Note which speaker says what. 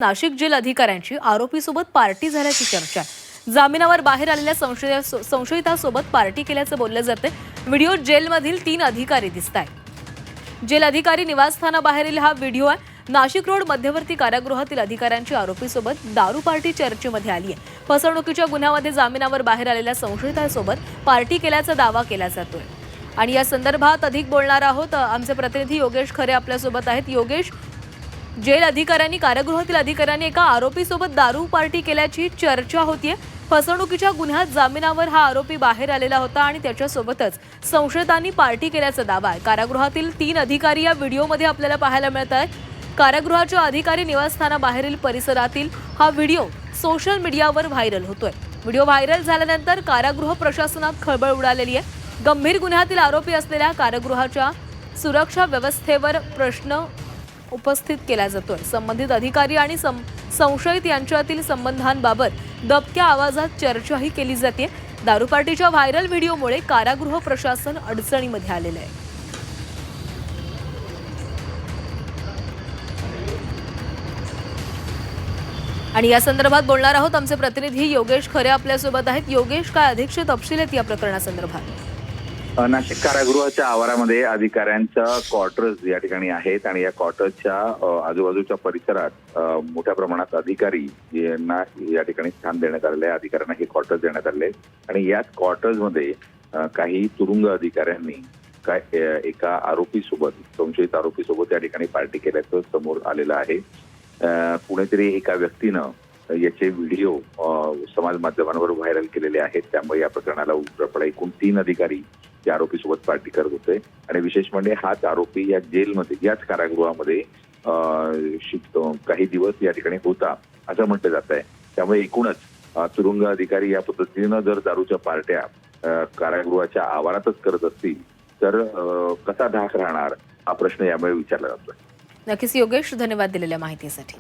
Speaker 1: Nashik gel अधिकाऱ्यांची आरोपीसोबत party झाल्याची चर्चा आहे। जामिनावर बाहेर आलेल्या संशयितासोबत पार्टी केल्याचं बोललं जाते। व्हिडिओ जेलमधील 3 अधिकारी दिसतायत। जेल अधिकारी निवासस्थानाबाहेरील हा व्हिडिओ आहे। नाशिक रोड मध्यवर्ती कारागृहातील अधिकाऱ्यांची आरोपीसोबत दारू पार्टी चर्चेमध्ये आली आहे। फसवणुकीच्या गुन्ह्यामध्ये जामिनावर बाहेर आलेल्या संशयितासोबत पार्टी केल्याचा दावा केला जातोय। आणि या संदर्भात अधिक बोलणार आहोत। आमचे प्रतिनिधी योगेश खरे आपल्यासोबत आहेत। योगेश, जेल अधिकाऱ्यांनी कारागृहातील अधिकाऱ्यांनी एका आरोपीसोबत दारू पार्टी केल्याची चर्चा होतीये। फसवणुकीच्या गुन्ह्यात जामिनावर हा आरोपी बाहेर आलेला होता आणि त्याच्यासोबतच संशयितांनी पार्टी केल्याचा दावा आहे। कारागृहातील 3 अधिकारी या व्हिडिओमध्ये आपल्याला पाहायला मिळत आहेत। कारागृहाच्या अधिकारी निवासस्थानाबाहेरील परिसरातील हा व्हिडिओ सोशल मीडियावर व्हायरल होतोय। व्हिडिओ व्हायरल झाल्यानंतर कारागृह प्रशासनात खळबळ उडालेली आहे। गंभीर गुन्ह्यातील आरोपी असलेल्या कारागृहाच्या सुरक्षा व्यवस्थेवर प्रश्न उपस्थित केला जातोय। संबंधित अधिकारी आणि संशयित यांच्यातील संबंधांबाबत दबक्या आवाजात चर्चाही केली जाते। दारू पार्टीच्या व्हायरल व्हिडिओमुळे कारागृह प्रशासन अडचणीमध्ये आलेले आहे। आणि या संदर्भात बोलणार आहोत। आमचे प्रतिनिधी योगेश खरे आपल्यासोबत आहेत। योगेश, काय अधिकचे तपशील आहेत या प्रकरणासंदर्भात?
Speaker 2: नाशिक कारागृहाच्या आवारामध्ये अधिकाऱ्यांच्या क्वार्टर्स या ठिकाणी आहेत आणि या क्वार्टर्सच्या आजूबाजूच्या परिसरात मोठ्या प्रमाणात अधिकारी यांना या ठिकाणी स्थान देण्यात आलेले आहे। अधिकाऱ्यांना हे क्वार्टर्स देण्यात आले आणि याच क्वार्टर्समध्ये काही तुरुंग अधिकाऱ्यांनी एका आरोपीसोबत, संशयित आरोपीसोबत या ठिकाणी पार्टी केल्याचं समोर आलेलं आहे। कुणीतरी एका व्यक्तीनं याचे व्हिडिओ समाज माध्यमांवर व्हायरल केलेले आहेत। त्यामुळे या प्रकरणाला उघड एकूण 3 अधिकारी त्या आरोपीसोबत पार्टी करत होते आणि विशेष म्हणजे हाच आरोपी या जेलमध्ये, याच कारागृहामध्ये काही दिवस या ठिकाणी होता असं म्हटलं जात आहे। त्यामुळे एकूणच तुरुंग अधिकारी या पद्धतीनं जर दारूच्या पार्ट्या कारागृहाच्या आवारातच करत असतील तर कसा धाक राहणार हा प्रश्न यामुळे विचारला जातोय।
Speaker 1: नक्कीच योगेश, धन्यवाद दिलेल्या माहितीसाठी।